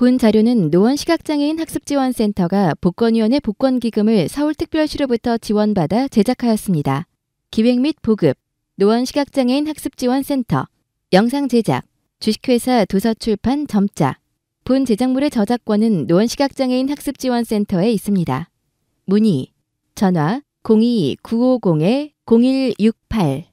본 자료는 노원시각장애인 학습지원센터가 복권위원회 복권기금을 서울특별시로부터 지원받아 제작하였습니다. 기획 및 보급, 노원시각장애인 학습지원센터, 영상 제작, 주식회사 도서출판 점자. 본 제작물의 저작권은 노원시각장애인 학습지원센터에 있습니다. 문의, 전화 02-950-0168.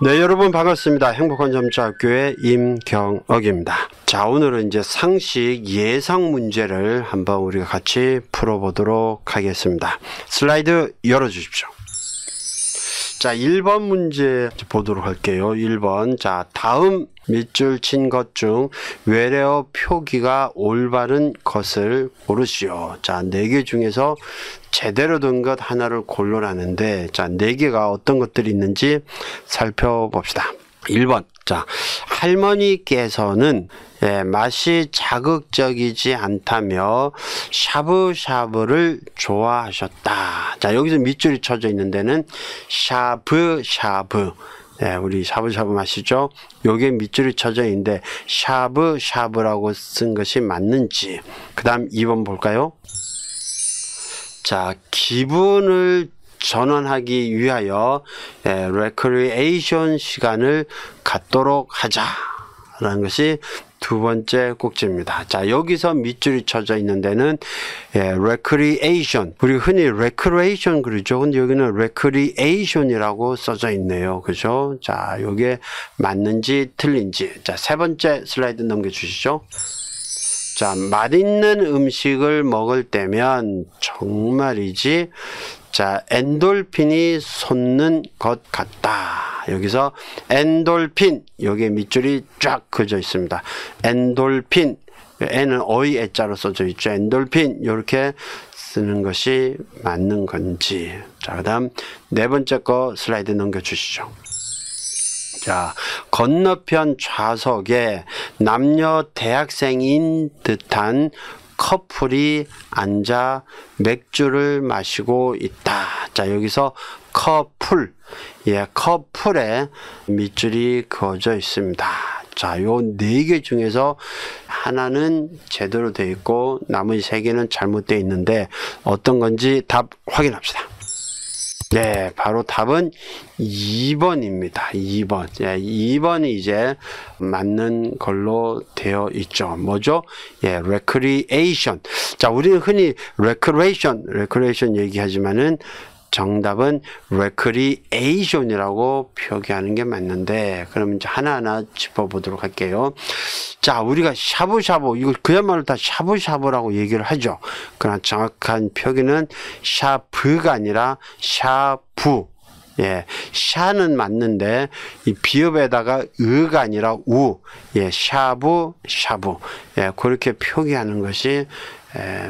네, 여러분 반갑습니다. 행복한 점자학교의 임경옥입니다. 자, 오늘은 이제 상식 예상 문제를 한번 우리가 같이 풀어보도록 하겠습니다. 슬라이드 열어주십시오. 자, 1번 문제 보도록 할게요. 1번. 자, 다음 밑줄 친 것 중 외래어 표기가 올바른 것을 고르시오. 자, 4개 중에서 제대로 된 것 하나를 고르라는데, 자, 4개가 어떤 것들이 있는지 살펴봅시다. 1번. 자, 할머니께서는 맛이 자극적이지 않다며 샤브샤브를 좋아하셨다. 자, 여기서 밑줄이 쳐져 있는 데는 샤브샤브. 네, 우리 샤브샤브 마시죠? 요게 밑줄이 쳐져 있는데 샤브샤브라고 쓴 것이 맞는지. 그 다음 2번 볼까요? 자, 기분을 전환하기 위하여 레크리에이션 시간을 갖도록 하자라는 것이 두 번째 꼭지입니다. 자, 여기서 밑줄이 쳐져 있는 데는 레크리에이션, 우리 흔히 레크레이션 그러죠. 근데 여기는 레크리에이션이라고 써져 있네요. 그죠? 자, 요게 맞는지 틀린지. 자, 세 번째 슬라이드 넘겨주시죠. 자, 맛있는 음식을 먹을 때면 정말이지, 자, 엔돌핀이 솟는 것 같다. 여기서 엔돌핀, 여기에 밑줄이 쫙 그어져 있습니다. 엔돌핀, N은 어이 애자로 써져 있죠. 엔돌핀, 이렇게 쓰는 것이 맞는 건지. 자, 그 다음 네 번째 거 슬라이드 넘겨주시죠. 자, 건너편 좌석에 남녀 대학생인 듯한 커플이 앉아 맥주를 마시고 있다. 자, 여기서 커플, 커플에 밑줄이 그어져 있습니다. 자, 요 4개 중에서 하나는 제대로 되어 있고 나머지 3개는 잘못되어 있는데 어떤 건지 답 확인합시다. 네, 바로 답은 2번입니다. 2번. 2번이 이제 맞는 걸로 되어 있죠. 뭐죠? recreation. 자, 우리는 흔히 recreation 얘기하지만은 정답은 recreation이라고 표기하는 게 맞는데, 그럼 이제 하나하나 짚어보도록 할게요. 자, 우리가 샤브샤브, 이거 그야말로 다 샤브샤브라고 얘기를 하죠. 그러나 정확한 표기는 샤브가 아니라 샤브. 샤는 맞는데 이 비읍에다가 으가 아니라 우. 샤브. 그렇게 표기하는 것이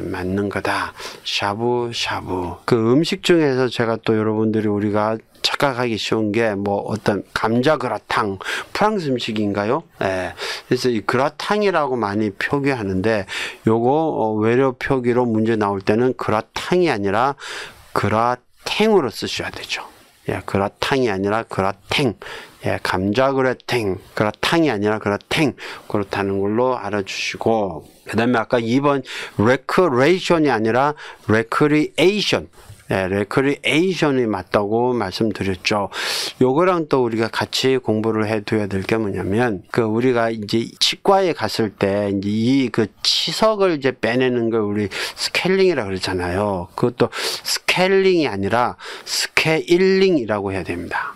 맞는 거다. 샤브샤브. 그 음식 중에서 제가 또 여러분들이 우리가 착각하기 쉬운 게 뭐 어떤 감자 그라탕, 프랑스 음식인가요? 그래서 이 그라탕이라고 많이 표기하는데 요거 외래어 표기로 문제 나올 때는 그라탕이 아니라 그라탱으로 쓰셔야 되죠. 그라탕이 아니라 그라탱. 감자 그라탱. 그라탕이 아니라 그라탱. 그렇다는 걸로 알아주시고, 그 다음에 아까 2번 recreation이 아니라 recreation. recreation이 맞다고 말씀드렸죠. 요거랑 또 우리가 같이 공부를 해둬야 될 게 뭐냐면, 그 우리가 이제 치과에 갔을 때 이제 이 그 치석을 이제 빼내는 걸 우리 스케일링이라 그러잖아요. 그것도 스케일링이 아니라 스케일링이라고 해야 됩니다.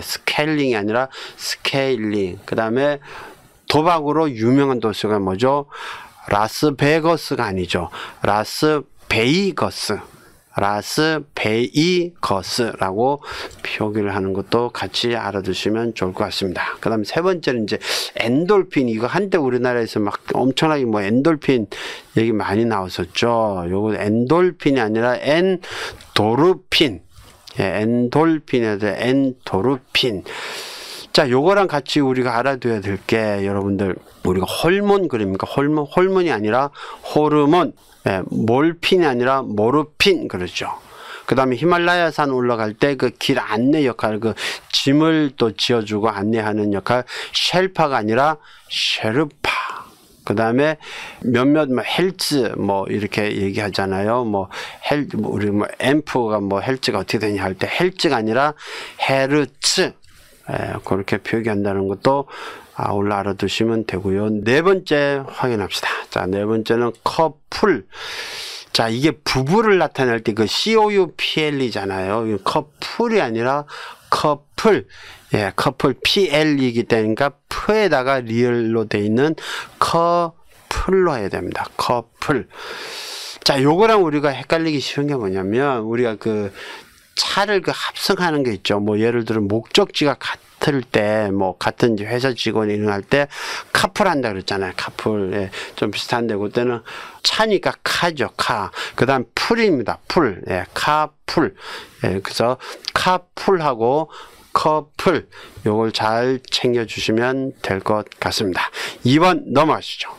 스케일링이 아니라 스케일링. 그 다음에 도박으로 유명한 도시가 뭐죠? 라스베거스가 아니죠. 라스베이거스라고 표기를 하는 것도 같이 알아두시면 좋을 것 같습니다. 그 다음에 세 번째는 이제 엔돌핀. 이거 한때 우리나라에서 막 엄청나게 뭐 엔돌핀 얘기 많이 나왔었죠. 요거 엔돌핀이 아니라 엔도르핀. 엔돌핀에 대해 엔도르핀. 자, 요거랑 같이 우리가 알아둬야 될 게 여러분들 우리가 호르몬 그럽니까? 호르몬이 아니라 호르몬, 몰핀이 아니라 모르핀 그러죠. 그 다음에 히말라야산 올라갈 때 그 길 안내 역할, 그 짐을 또 지어주고 안내하는 역할, 쉘파가 아니라 셰르파. 그 다음에 몇몇 헬츠 이렇게 얘기하잖아요. 우리 앰프가 헬츠가 어떻게 되냐 할 때 헬츠가 아니라 헤르츠. 그렇게 표기한다는 것도 올라 알아두시면 되고요. 네 번째 확인합시다. 자, 네 번째는 커플. 자, 이게 부부를 나타낼 때 그 COUPL이잖아요. 커플이 아니라 커플. 커플 PL이기 때문에 프에다가 리얼로 돼 있는 커플로 해야 됩니다. 커플. 자, 요거랑 우리가 헷갈리기 쉬운 게 뭐냐면 우리가 그 차를 합성하는 게 있죠. 예를 들어 목적지가 같을 때, 같은 회사 직원이 일어날 때 카풀한다 그랬잖아요. 카풀. 좀 비슷한데 그때는 차니까 카죠. 카. 그 다음 풀입니다. 풀. 카풀. 그래서 카풀하고 커플. 요걸 잘 챙겨주시면 될 것 같습니다. 2번 넘어가시죠.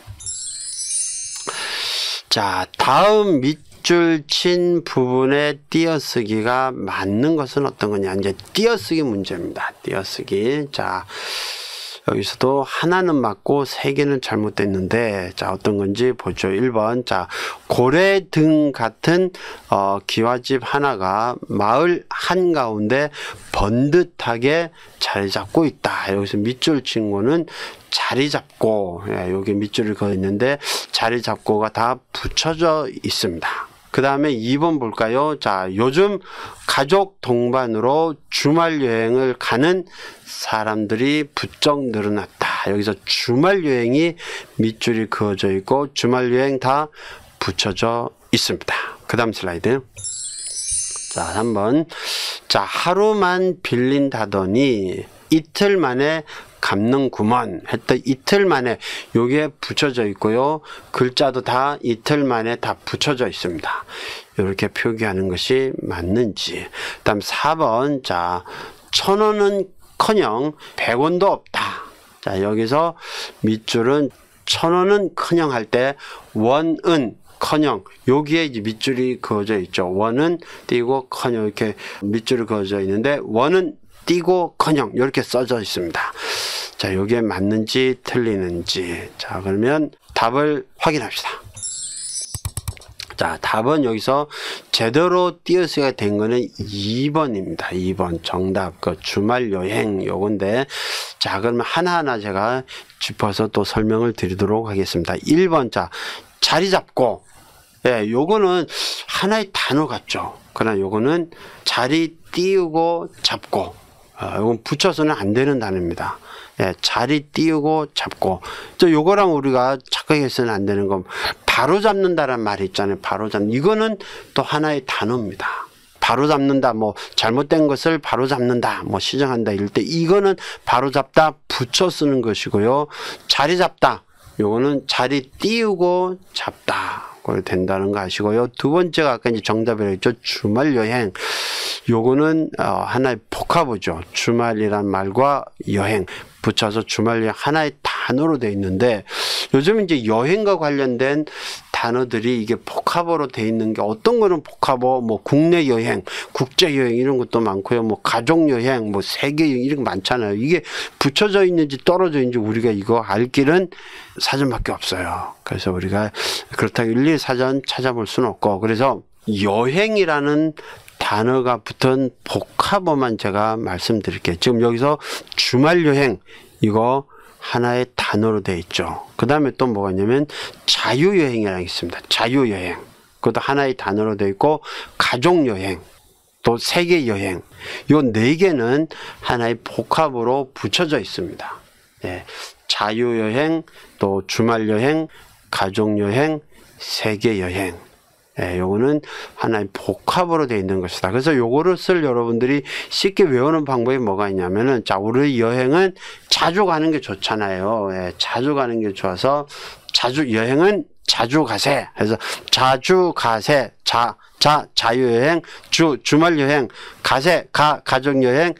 자, 다음 밑줄 친 부분에 띄어쓰기가 맞는 것은 어떤 거냐. 이제 띄어쓰기 문제입니다. 띄어쓰기. 자, 여기서도 하나는 맞고 세 개는 잘못됐는데, 자, 어떤 건지 보죠. 1번. 자, 고래 등 같은 기와집 하나가 마을 한가운데 번듯하게 자리 잡고 있다. 여기서 밑줄 친 거는 자리 잡고, 여기 밑줄을 그어 있는데 자리 잡고가 다 붙여져 있습니다. 그 다음에 2번 볼까요? 자, 요즘 가족 동반으로 주말 여행을 가는 사람들이 부쩍 늘어났다. 여기서 주말 여행이 밑줄이 그어져 있고 주말 여행 다 붙여져 있습니다. 그 다음 슬라이드. 자, 3번. 자, 하루만 빌린다더니 이틀 만에 갚는구먼 했던 이틀 만에 요게 붙여져 있고요. 글자도 다 이틀 만에 다 붙여져 있습니다. 이렇게 표기하는 것이 맞는지. 다음 4번. 자, 1,000원은 커녕 100원도 없다. 자, 여기서 밑줄은 1,000원은 커녕 할 때 원은 커녕 여기에 이제 밑줄이 그어져 있죠. 원은 띄고 커녕 이렇게 밑줄이 그어져 있는데 원은 띄고 커녕 이렇게 써져 있습니다. 자, 여기에 맞는지 틀리는지. 자, 그러면 답을 확인합시다. 자, 답은 여기서 제대로 띄어쓰기가 된 거는 2번입니다. 2번 정답. 그 주말 여행 요건데, 자, 그러면 하나하나 제가 짚어서 또 설명을 드리도록 하겠습니다. 1번. 자, 자리 잡고. 요거는 하나의 단어 같죠. 그러나 요거는 자리 띄우고 잡고. 이건 붙여서는 안 되는 단어입니다. 자리 띄우고 잡고. 요거랑 우리가 착각해서는 안 되는 건 바로 잡는다라는 말이 있잖아요. 바로 잡는. 이거는 또 하나의 단어입니다. 바로 잡는다. 잘못된 것을 바로 잡는다. 시정한다. 이럴 때 이거는 바로 잡다 붙여 쓰는 것이고요. 자리 잡다. 요거는 자리 띄우고 잡다. 된다는 거 아시고요. 두 번째가 아까 이제 정답이라고 했죠. 주말 여행. 요거는 하나의 복합어죠. 주말이란 말과 여행 붙여서 주말 여행 하나의 단어로 되어 있는데 요즘 이제 여행과 관련된 단어들이 이게 복합어로 되어 있는 게 어떤 거는 복합어, 국내 여행, 국제 여행 이런 것도 많고요. 가족 여행, 세계 여행 이런 거 많잖아요. 이게 붙여져 있는지 떨어져 있는지 우리가 이거 알 길은 사전밖에 없어요. 그래서 우리가 그렇다고 일일이 사전 찾아볼 수는 없고 그래서 여행이라는 단어가 붙은 복합어만 제가 말씀드릴게요. 지금 여기서 주말 여행 이거 하나의 단어로 되어 있죠. 그 다음에 또 뭐가 있냐면 자유여행이라는 게 있습니다. 자유여행. 그것도 하나의 단어로 되어 있고 가족여행, 또 세계여행. 요 네 개는 하나의 복합으로 붙여져 있습니다. 자유여행, 또 주말여행, 가족여행, 세계여행. 요거는 하나의 복합으로 되어 있는 것이다. 그래서 요거를 쓸 여러분들이 쉽게 외우는 방법이 뭐가 있냐면은, 자, 우리 여행은 자주 가는 게 좋잖아요. 자주 가는 게 좋아서 여행은 자주 가세. 그래서 자주 가세. 자유여행, 주말여행, 가족여행,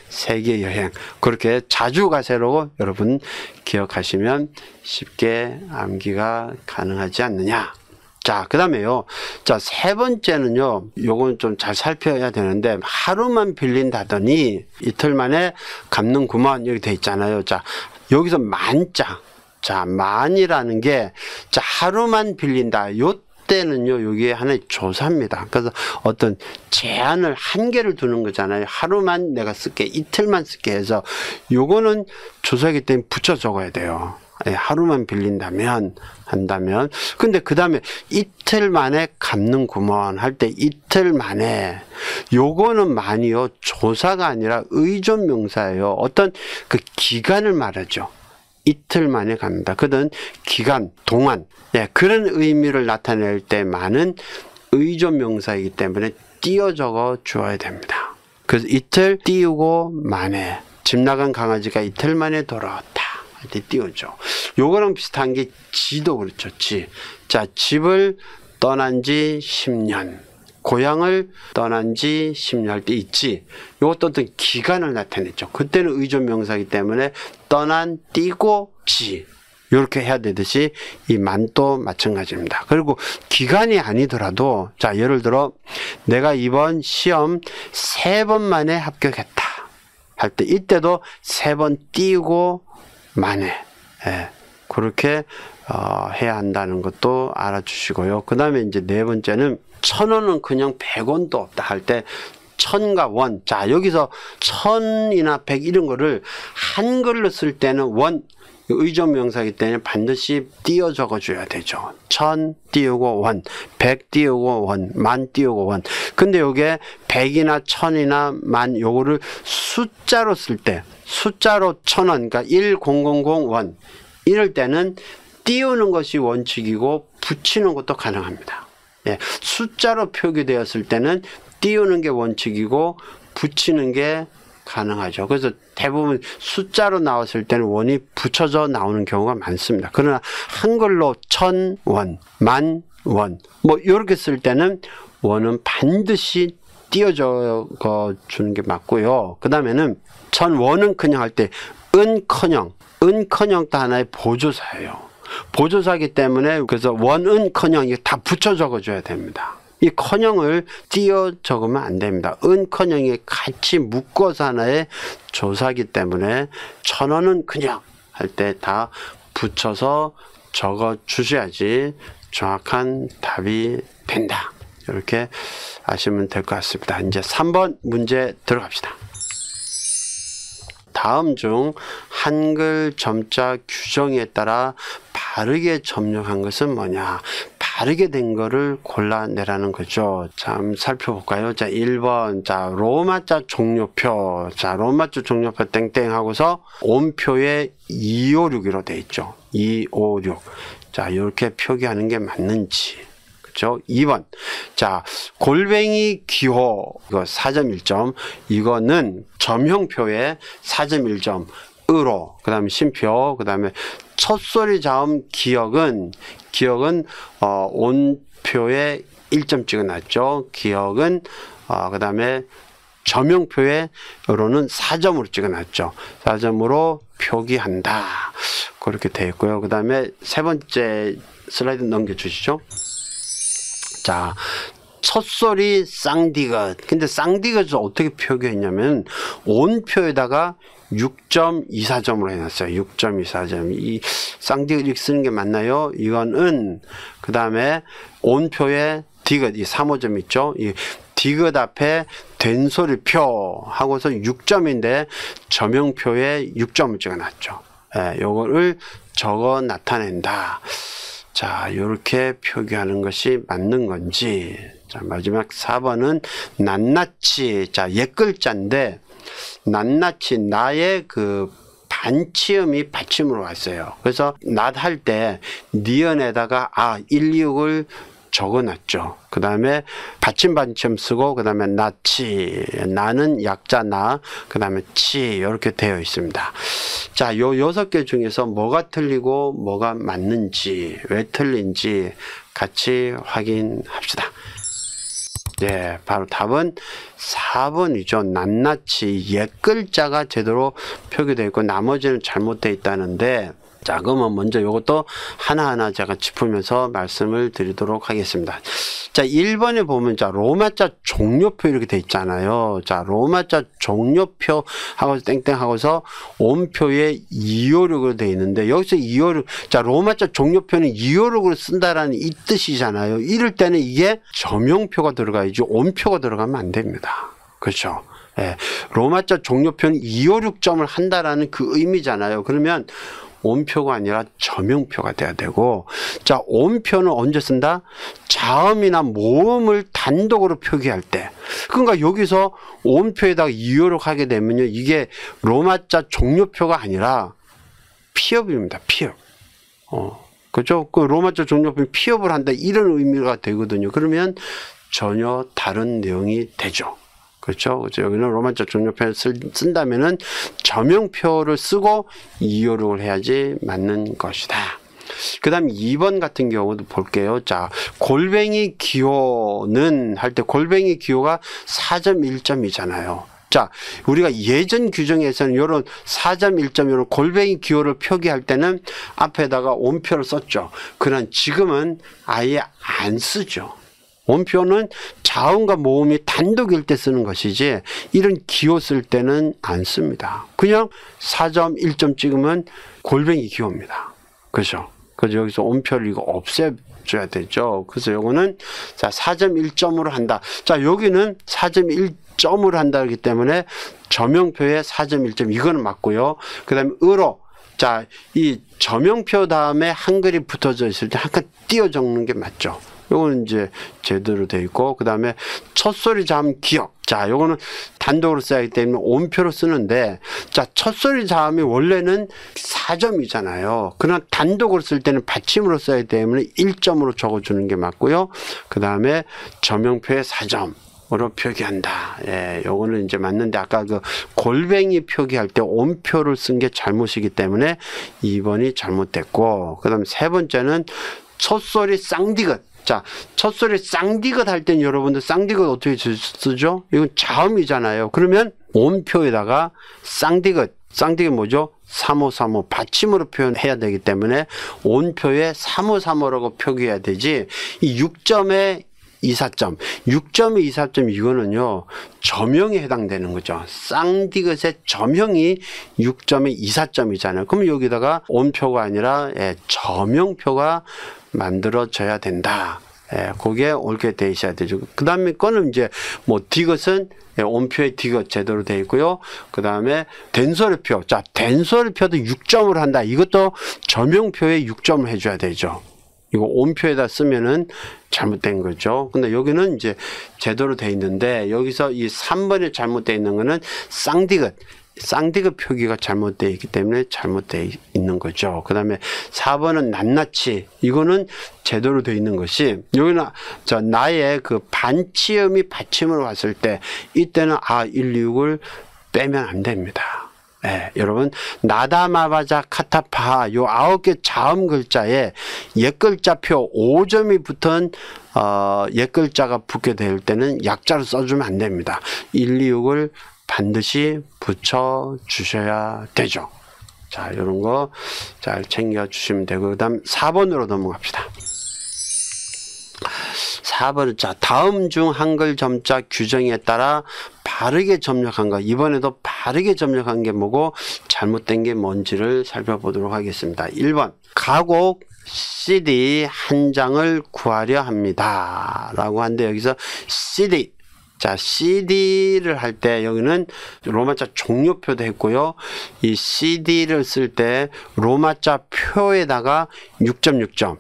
세계여행. 그렇게 자주가세로 여러분 기억하시면 쉽게 암기가 가능하지 않느냐. 자, 그 다음에요. 자, 세 번째는요, 요건 좀 잘 살펴야 되는데, 하루만 빌린다더니 이틀 만에 갚는구먼, 여기 돼 있잖아요. 자, 여기서 만자. 자, 만이라는 게, 자, 하루만 빌린다. 때는요, 여기에 하나의 조사입니다. 그래서 어떤 제한을, 한계를 두는 거잖아요. 하루만 내가 쓸게, 이틀만 쓸게 해서, 요거는 조사이기 때문에 붙여 적어야 돼요. 하루만 빌린다면, 한다면. 근데 그 다음에 이틀 만에 갚는구먼 할 때 이틀 만에, 요거는 만이요, 조사가 아니라 의존 명사예요. 어떤 그 기간을 말하죠. 이틀 만에 갑니다. 그든 기간, 동안, 그런 의미를 나타낼 때 많은 의존 명사이기 때문에 띄어 적어 주어야 됩니다. 그래서 이틀 띄우고 만에, 집 나간 강아지가 이틀 만에 돌아왔다 할 때 띄우죠. 요거랑 비슷한 게 지도 그렇죠. 자, 집을 떠난 지 10년. 고향을 떠난 지 10년 할 때 있지. 이것도 어떤 기간을 나타냈죠. 그때는 의존 명사이기 때문에 떠난, 띄고, 지. 이렇게 해야 되듯이 이 만도 마찬가지입니다. 그리고 기간이 아니더라도, 자, 예를 들어 내가 이번 시험 3번 만에 합격했다 할 때 이때도 3번 띄고 만에, 그렇게 해야 한다는 것도 알아주시고요. 그 다음에 이제 네 번째는 1,000원은 그냥 100원도 없다 할 때 1,000과 원. 자, 여기서 1,000이나 100 이런 거를 한글로 쓸 때는 원, 의존 명사이기 때문에 반드시 띄어 적어 줘야 되죠. 1,000 띄우고 원, 100 띄우고 원, 만 띄우고 원. 근데 요게 100이나 1,000이나 만 요거를 숫자로 쓸 때, 숫자로 1,000원, 그러니까 1000원 이럴 때는 띄우는 것이 원칙이고 붙이는 것도 가능합니다. 숫자로 표기되었을 때는 띄우는 게 원칙이고 붙이는 게 가능하죠. 그래서 대부분 숫자로 나왔을 때는 원이 붙여져 나오는 경우가 많습니다. 그러나 한글로 1,000원, 10,000원 뭐 이렇게 쓸 때는 원은 반드시 띄어 적어 주는 게 맞고요. 그 다음에는 1,000원은 그냥 할 때 은커녕 또 하나의 보조사예요. 보조사이기 때문에 그래서 원은커녕 이게 다 붙여 적어줘야 됩니다. 이 커녕을 띄어 적으면 안 됩니다. 은커녕이 같이 묶어서 하나의 조사이기 때문에 1,000원은 그냥 할 때 다 붙여서 적어 주셔야지 정확한 답이 된다. 이렇게 아시면 될 것 같습니다. 이제 3번 문제 들어갑시다. 다음 중 한글 점자 규정에 따라 바르게 점령한 것은 뭐냐? 바르게 된 거를 골라내라는 거죠. 자, 한번 살펴볼까요? 자, 1번. 자, 로마자 종료표. 자, 로마자 종료표 땡땡 하고서 온표에 256으로 돼 있죠. 256. 자, 이렇게 표기하는 게 맞는지. 그렇죠? 2번. 자, 골뱅이 기호. 이거 4.1점. 이거는 점형표에 4.1점으로. 그 다음에 심표. 그 다음에 첫소리 자음 기억은 온표에 1점 찍어놨죠. 기억은 그 다음에 점형표에로는 4점으로 찍어놨죠. 4점으로 표기한다. 그렇게 되어 있고요. 그 다음에 세 번째 슬라이드 넘겨주시죠. 자, 첫소리 쌍디귿. 근데 쌍디귿을 어떻게 표기했냐면 온표에다가 6.24점으로 해놨어요. 6.24점. 이 쌍디귿 이렇게 쓰는 게 맞나요? 이거는 그 다음에 온표에 디귿 이 3호점 있죠. 이 디귿 앞에 된소리표 하고서 6점인데 점형표에 6점을 찍어놨죠. 요거를 적어 나타낸다. 자, 이렇게 표기하는 것이 맞는 건지. 자, 마지막 4번은 낱낱이. 자, 옛글자인데 낱낱이 나의 그 반치음이 받침으로 왔어요. 그래서 낱 할 때 니은에다가 126을 적어놨죠. 그 다음에 받침 쓰고 그 다음에 낱이. 나는 약자 나. 그 다음에 치. 이렇게 되어 있습니다. 자, 요 6개 중에서 뭐가 틀리고 뭐가 맞는지, 왜 틀린지 같이 확인합시다. 네, 바로 답은 4번이죠. 낱낱이 옛 글자가 제대로 표기되어 있고 나머지는 잘못되어 있다는데, 자, 그러면 먼저 이것도 하나하나 제가 짚으면서 말씀을 드리도록 하겠습니다. 자, 1번에 보면, 자, 로마자 종료표 이렇게 돼 있잖아요. 자, 로마자 종료표 하고서 땡땡 하고서 온표에 256으로 돼 있는데, 여기서 256, 자, 로마자 종료표는 256으로 쓴다라는 이 뜻이잖아요. 이럴 때는 이게 점용표가 들어가야지 온표가 들어가면 안 됩니다. 그렇죠? 예. 로마자 종료표는 256점을 한다라는 그 의미잖아요. 그러면 온표가 아니라 점용표가 돼야 되고, 자, 온표는 언제 쓴다? 자음이나 모음을 단독으로 표기할 때. 그러니까 여기서 온표에다가 이어를 하게 되면요, 이게 로마자 종료표가 아니라 피업입니다. 피업. 그죠? 그 로마자 종료표는 피업을 한다, 이런 의미가 되거든요. 그러면 전혀 다른 내용이 되죠. 그렇죠? 여기는 로마자 종료표를 쓴다면은 점용표를 쓰고 이어록을 해야지 맞는 것이다. 그 다음 2번 같은 경우도 볼게요. 자, 골뱅이 기호는 할 때 골뱅이 기호가 4.1점이잖아요. 자, 우리가 예전 규정에서는 이런 4.1점, 이런 골뱅이 기호를 표기할 때는 앞에다가 온표를 썼죠. 그러나 지금은 아예 안 쓰죠. 온표는 자음과 모음이 단독일 때 쓰는 것이지 이런 기호 쓸 때는 안 씁니다. 그냥 4.1점 찍으면 골뱅이 기호입니다. 그죠? 그래서 여기서 온표를 이거 없애줘야 되죠. 그래서 요거는 자, 4.1점으로 한다. 자, 여기는 4.1점으로 한다기 때문에 점용표에 4.1점 이거는 맞고요. 그 다음에 으로, 자, 이 점용표 다음에 한글이 붙어져 있을 때 한칸 띄어 적는 게 맞죠. 요거는 이제 제대로 되어 있고, 그 다음에 첫소리 자음 기억. 자, 요거는 단독으로 써야 하기 때문에 온표로 쓰는데, 자, 첫소리 자음이 원래는 4점이잖아요. 그러나 단독으로 쓸 때는 받침으로 써야 하기 때문에 1점으로 적어주는 게 맞고요. 그 다음에 점용표에 4점. 으로 표기한다. 예, 요거는 이제 맞는데, 아까 그 골뱅이 표기할 때 온표를 쓴 게 잘못이기 때문에 2번이 잘못됐고, 그 다음에 세 번째는 첫소리 쌍디귿. 자, 첫소리 쌍디귿 할 땐 여러분들 쌍디귿 어떻게 쓰죠? 이건 자음이잖아요. 그러면 온표에다가 쌍디귿. 쌍디귿 뭐죠? 3535 받침으로 표현해야 되기 때문에 온표에 3535라고 표기해야 되지, 이 6점에 24점, 6점에 24점 이거는요, 점형에 해당되는 거죠. 쌍디귿의 점형이 6점에 24점이잖아요. 그럼 여기다가 온표가 아니라 점형표가 만들어져야 된다. 그게 옳게 돼 있어야 되죠. 그 다음에 거는 이제 뭐 디귿은 온표의 디귿 제대로 되어 있고요. 그 다음에 된소리표. 자, 된소리표도 6점으로 한다. 이것도 점형표에 6점을 해줘야 되죠. 이거 온표에다 쓰면은 잘못된 거죠. 근데 여기는 이제 제대로 돼 있는데, 여기서 이 3번에 잘못되어 있는 거는 쌍디귿 표기가 잘못되어 있기 때문에 잘못되어 있는 거죠. 그 다음에 4번은 낱낱이, 이거는 제대로 되어 있는 것이, 여기는 저 나의 그 반치음이 받침으로 왔을 때, 이때는 126을 빼면 안 됩니다. 네, 여러분, 나다마바자 카타파 요 9개 자음 글자에 옛글자표 5점이 붙은 옛글자가 붙게 될 때는 약자로 써주면 안 됩니다. 126을 반드시 붙여 주셔야 되죠. 자, 이런 거 잘 챙겨 주시면 되고, 그 다음 4번으로 넘어갑시다. 4번, 자, 다음 중 한글 점자 규정에 따라 바르게 점역한 거. 이번에도 바르게 점역한 게 뭐고 잘못된 게 뭔지를 살펴보도록 하겠습니다. 1번, 가곡 CD 한 장을 구하려 합니다. 라고 하는데, 여기서 CD. 자, CD를 할 때 여기는 로마자 종료표도 했고요. 이 CD를 쓸 때 로마자 표에다가 6.6점,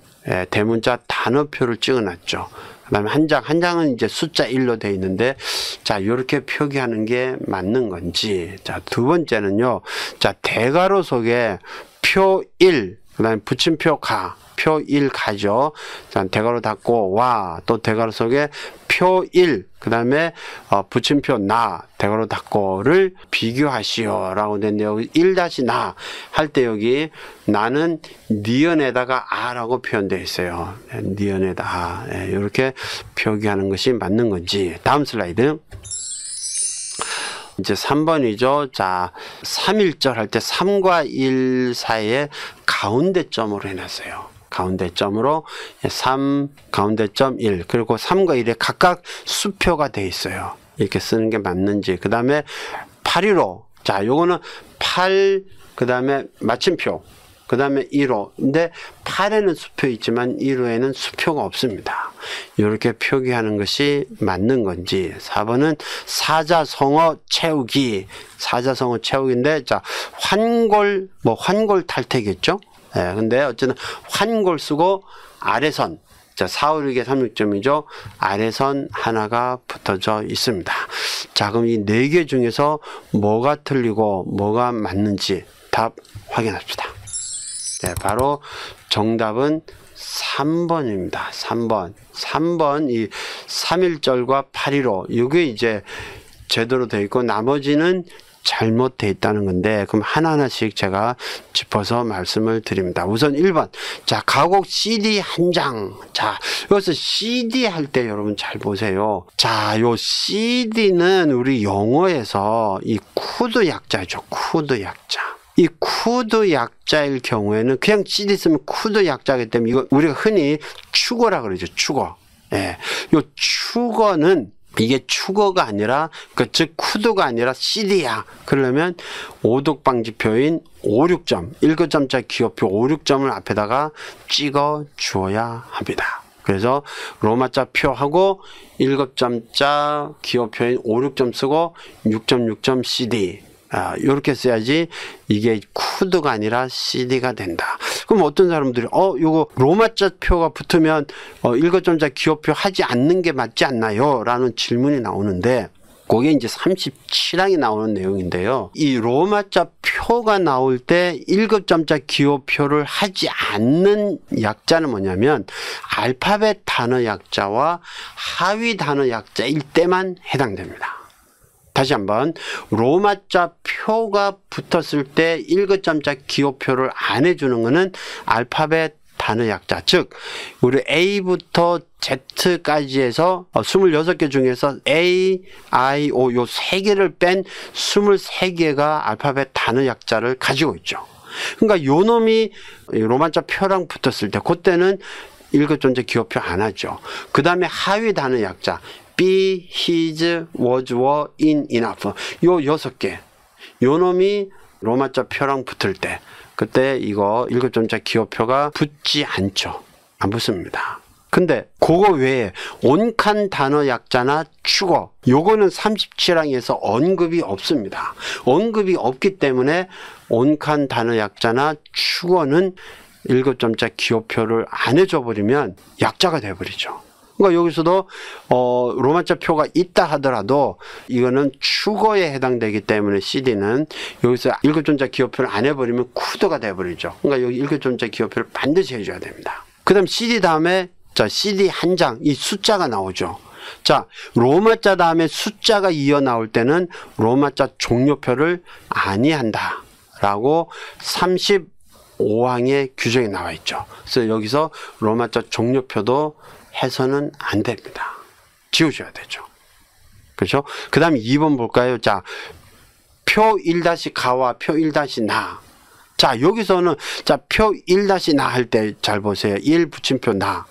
대문자 단어표를 찍어놨죠. 그 다음에 한 장은 이제 숫자 1로 되어 있는데, 자, 요렇게 표기하는 게 맞는 건지. 자, 두 번째는요. 자, 대괄호 속에 표 1, 그 다음에 붙임표 가, 표 1 가죠. 자, 대괄호 닫고 와, 또 대괄호 속에 표 1, 그 다음에 붙임표 나, 대괄호 닫고를 비교하시오 라고 됐는데, 여기 1-나 할 때 여기 나는 니은에다가 아라고 표현되어 있어요. 니은에다 아. 이렇게 표기하는 것이 맞는 건지. 다음 슬라이드. 이제 3번이죠. 자, 3일절 할 때 3과 1 사이에 가운데점으로 해놨어요. 가운데점으로 3, 가운데점 1, 그리고 3과 1에 각각 수표가 돼 있어요. 이렇게 쓰는 게 맞는지. 그 다음에 815. 자, 요거는 8, 그 다음에 마침표, 그 다음에 1호. 근데 8에는 수표 있지만 1호에는 수표가 없습니다. 이렇게 표기하는 것이 맞는 건지. 4번은 사자성어 채우기. 사자성어 채우기인데, 자, 환골, 환골 탈퇴겠죠? 예, 근데 어쨌든 환골 쓰고 아래선. 자, 4, 5, 6에 36점이죠. 아래선 하나가 붙어져 있습니다. 자, 그럼 이 4개 중에서 뭐가 틀리고 뭐가 맞는지 답 확인합시다. 네, 바로 정답은 3번입니다. 3번. 3번, 이 3일절과 815. 이게 이제 제대로 되어 있고, 나머지는 잘못되어 있다는 건데, 그럼 하나하나씩 제가 짚어서 말씀을 드립니다. 우선 1번. 자, 가곡 CD 한 장. 자, 여기서 CD 할 때 여러분 잘 보세요. 자, 요 CD는 우리 영어에서 이 쿠드 약자죠. 쿠드 약자. 이 쿠드 약자일 경우에는 그냥 CD 쓰면 쿠드 약자이기 때문에 이거 우리가 흔히 축어라 그러죠. 축어. 예. 요 축어는 이게 축어가 아니라, 즉 쿠드가 아니라 CD야. 그러려면 오독방지표인 5, 6점, 1거점짜 기호표 5, 6점을 앞에다가 찍어 주어야 합니다. 그래서 로마자 표하고 1거점자 기호표인 5, 6점 쓰고 6.6점 CD. 이렇게 써야지 이게 쿠드가 아니라 CD가 된다. 그럼 어떤 사람들이 이거 로마자 표가 붙으면 1거점자 기호표 하지 않는 게 맞지 않나요? 라는 질문이 나오는데, 그게 이제 37항이 나오는 내용인데요. 이 로마자 표가 나올 때 1거점자 기호표를 하지 않는 약자는 뭐냐면 알파벳 단어 약자와 하위 단어 약자일 때만 해당됩니다. 다시 한번, 로마자 표가 붙었을 때 1거점자 기호표를 안 해주는 것은 알파벳 단어 약자, 즉 우리 A부터 Z까지 해서 26개 중에서 A, I, O 요 3개를 뺀 23개가 알파벳 단어 약자를 가지고 있죠. 그러니까 요 놈이 로마자 표랑 붙었을 때 그때는 1거점자 기호표 안 하죠. 그 다음에 하위 단어 약자 be, his, was, were, in, enough. 요 6개. 요 놈이 로마자 표랑 붙을 때, 그때 이거 1거점자 기호표가 붙지 않죠. 안 붙습니다. 근데 그거 외에 온칸 단어 약자나 축어, 요거는 37항에서 언급이 없습니다. 언급이 없기 때문에 온칸 단어 약자나 축어는 1거점자 기호표를 안 해줘 버리면 약자가 돼버리죠. 그러니까 여기서도 로마자 표가 있다 하더라도 이거는 축어에 해당되기 때문에 CD는 여기서 1거점자 기호표를 안 해버리면 쿠드가 돼버리죠. 그러니까 여기 1거점자 기호표를 반드시 해줘야 됩니다. 그 다음 CD 다음에, 자, CD 한 장, 이 숫자가 나오죠. 자, 로마자 다음에 숫자가 이어 나올 때는 로마자 종료표를 아니한다 라고 35항의 규정이 나와 있죠. 그래서 여기서 로마자 종료표도 해서는 안 됩니다. 지워줘야 되죠. 그렇죠? 그 다음에 2번 볼까요? 자, 표 1-가와 표 1-나. 자, 여기서는, 자, 표 1-나 할 때 잘 보세요. 1 붙임표 나.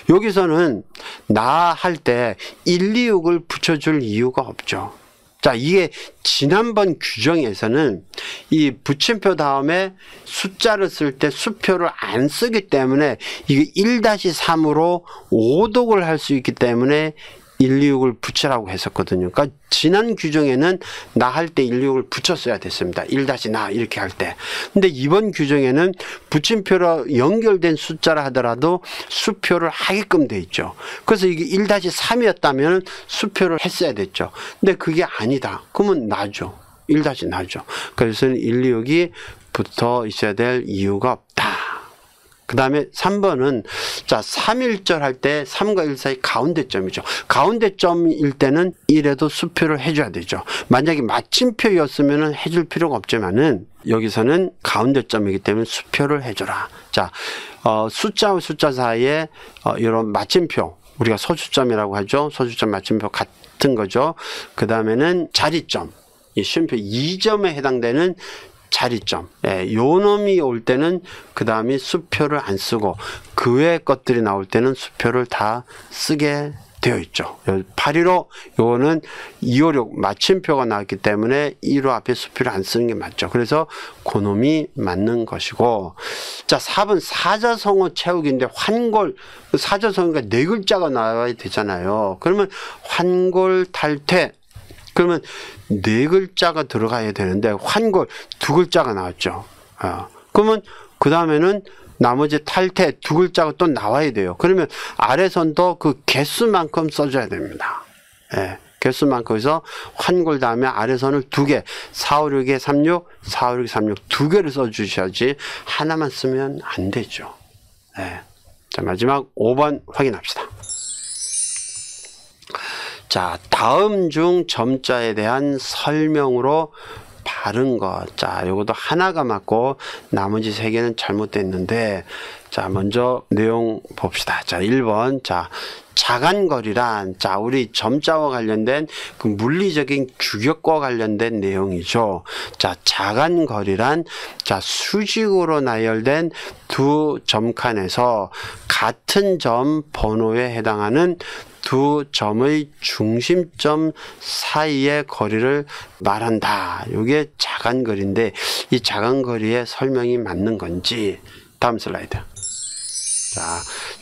여기서는 나 할 때 126을 붙여줄 이유가 없죠. 자, 이게 지난번 규정에서는 이 붙임표 다음에 숫자를 쓸 때 수표를 안 쓰기 때문에 이게 1-3으로 오독을 할 수 있기 때문에 126을 붙이라고 했었거든요. 그러니까 지난 규정에는 나 할 때 126을 붙였어야 됐습니다. 1-나 이렇게 할 때. 근데 이번 규정에는 붙임표로 연결된 숫자라 하더라도 수표를 하게끔 돼 있죠. 그래서 이게 1-3이었다면 수표를 했어야 됐죠. 근데 그게 아니다. 그러면 나죠. 1-나죠. 그래서 126이 붙어 있어야 될 이유가 없다. 그 다음에 3번은 자 3일절 할 때 3과 1 사이 가운데점이죠. 가운데점일 때는 이래도 수표를 해줘야 되죠. 만약에 마침표였으면 해줄 필요가 없지만은 여기서는 가운데점이기 때문에 수표를 해줘라. 자 숫자와 숫자 사이에 이런 마침표, 우리가 소수점이라고 하죠. 소수점 마침표 같은 거죠. 그 다음에는 자리점, 이 쉼표 2점에 해당되는 자리점, 요 놈이 올 때는 그 다음에 수표를 안 쓰고 그 외의 것들이 나올 때는 수표를 다 쓰게 되어 있죠. 815 요거는 256 마침표가 나왔기 때문에 1호 앞에 수표를 안 쓰는 게 맞죠. 그래서 그 놈이 맞는 것이고, 자 4번 사자성어 채우기인데 환골, 사자성어가 4글자가 나와야 되잖아요. 그러면 환골 탈퇴, 그러면 4글자가 들어가야 되는데 환골 2글자가 나왔죠. 그러면 그 다음에는 나머지 탈퇴 2글자가 또 나와야 돼요. 그러면 아래선도 그 개수만큼 써줘야 됩니다. 개수만큼 해서 환골 다음에 아래선을 2개, 456에 36, 456에 36 2개를 써주셔야지 하나만 쓰면 안 되죠. 자 마지막 5번 확인합시다. 자, 다음 중 점자에 대한 설명으로 바른 것. 자, 요것도 하나가 맞고 나머지 3개는 잘못됐는데, 자, 먼저 내용 봅시다. 자, 1번. 자, 자간거리란, 자, 우리 점자와 관련된 그 물리적인 규격과 관련된 내용이죠. 자, 자간거리란, 자, 수직으로 나열된 두 점칸에서 같은 점 번호에 해당하는 두 점의 중심점 사이의 거리를 말한다. 이게 자간거리인데 이 자간거리의 설명이 맞는 건지. 다음 슬라이드. 자,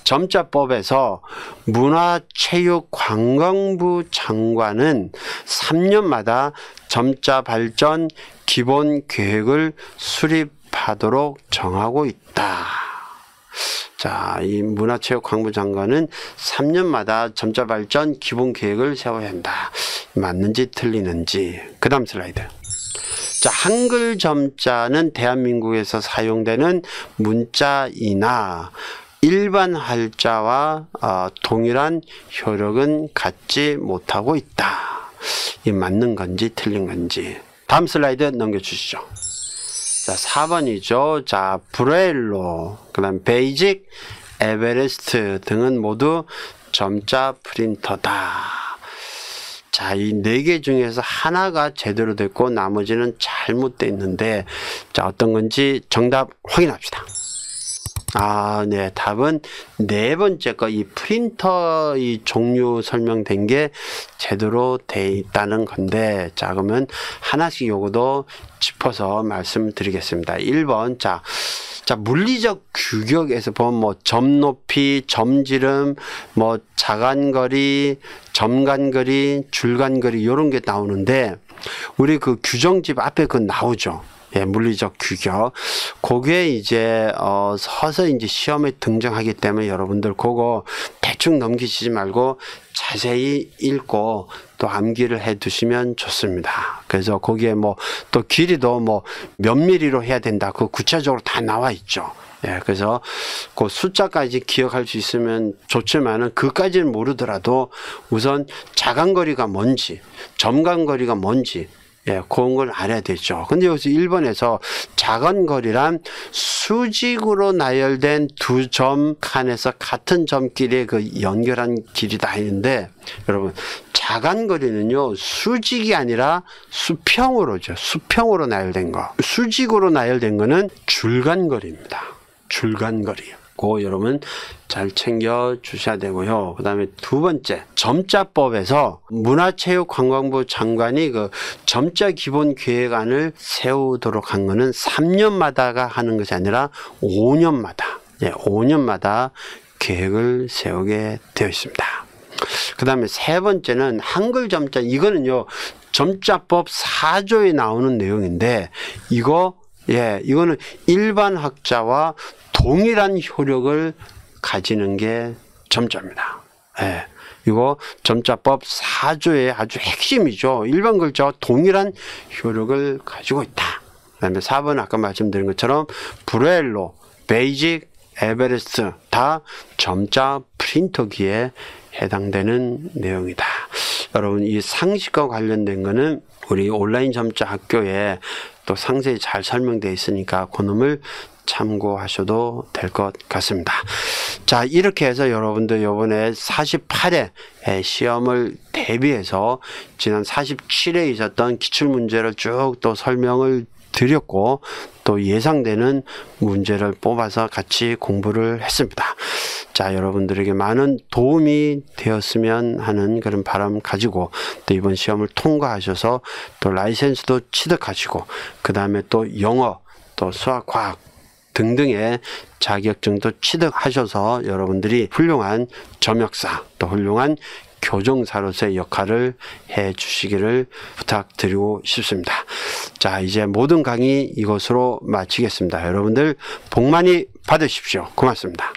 점자법에서 문화체육관광부 장관은 3년마다 점자 발전 기본 계획을 수립하도록 정하고 있다. 자, 이 문화체육관광부 장관은 3년마다 점자 발전 기본 계획을 세워야 한다. 맞는지 틀리는지. 그 다음 슬라이드. 자, 한글 점자는 대한민국에서 사용되는 문자이나 일반 할자와 동일한 효력은 갖지 못하고 있다. 이 맞는 건지 틀린 건지. 다음 슬라이드 넘겨주시죠. 자, 4번이죠. 자, 브레일로, 그 다음 베이직, 에베레스트 등은 모두 점자 프린터다. 자, 이 4개 중에서 하나가 제대로 됐고 나머지는 잘못되어 있는데, 자, 어떤 건지 정답 확인합시다. 네. 답은 4번째 거, 이 프린터 이 종류 설명된 게 제대로 돼 있다는 건데, 자, 그러면 하나씩 요거도 짚어서 말씀드리겠습니다. 1번. 자, 물리적 규격에서 보면 뭐 점 높이, 점지름, 뭐 자간거리, 점간거리, 줄간거리 이런 게 나오는데, 우리 그 규정집 앞에 그 나오죠. 물리적 규격. 그게 이제 서서히 이제 시험에 등장하기 때문에 여러분들 그거 대충 넘기시지 말고 자세히 읽고 또 암기를 해 두시면 좋습니다. 그래서 거기에 뭐 또 길이도 뭐 몇 미리로 해야 된다. 그 구체적으로 다 나와 있죠. 그래서 그 숫자까지 기억할 수 있으면 좋지만은 그까지는 모르더라도 우선 자간거리가 뭔지, 점간거리가 뭔지, 그런 걸 알아야 되죠. 근데 여기서 1번에서 자간거리란 수직으로 나열된 두 점 칸에서 같은 점끼리 그 연결한 길이다 했는데, 여러분, 자간거리는요, 수직이 아니라 수평으로죠. 수평으로 나열된 거. 수직으로 나열된 거는 줄간거리입니다. 줄간거리요. 그거 여러분 잘 챙겨 주셔야 되고요. 그 다음에 2번째, 점자법에서 문화체육관광부 장관이 그 점자 기본 계획안을 세우도록 한 거는 3년마다가 하는 것이 아니라 5년마다, 5년마다 계획을 세우게 되어 있습니다. 그 다음에 3번째는 한글 점자, 이거는요, 점자법 4조에 나오는 내용인데, 이거는 일반 학자와 동일한 효력을 가지는 게 점자입니다. 이거 점자법 4조의 아주 핵심이죠. 일반 글자와 동일한 효력을 가지고 있다. 그 다음에 4번 아까 말씀드린 것처럼 브레일로, 베이직, 에베레스트 다 점자 프린터기에 해당되는 내용이다. 여러분 이 상식과 관련된 거는 우리 온라인 점자 학교에 또 상세히 잘 설명되어 있으니까 그놈을 참고하셔도 될 것 같습니다. 자, 이렇게 해서 여러분들 이번에 48회 시험을 대비해서 지난 47회에 있었던 기출문제를 쭉 또 설명을 드렸고 또 예상되는 문제를 뽑아서 같이 공부를 했습니다. 자, 여러분들에게 많은 도움이 되었으면 하는 그런 바람 가지고 또 이번 시험을 통과하셔서 또 라이센스도 취득하시고 그 다음에 또 영어 또 수학 과학 등등의 자격증도 취득하셔서 여러분들이 훌륭한 점역사 또 훌륭한 교정사로서의 역할을 해 주시기를 부탁드리고 싶습니다. 자, 이제 모든 강의 이것으로 마치겠습니다. 여러분들 복 많이 받으십시오. 고맙습니다.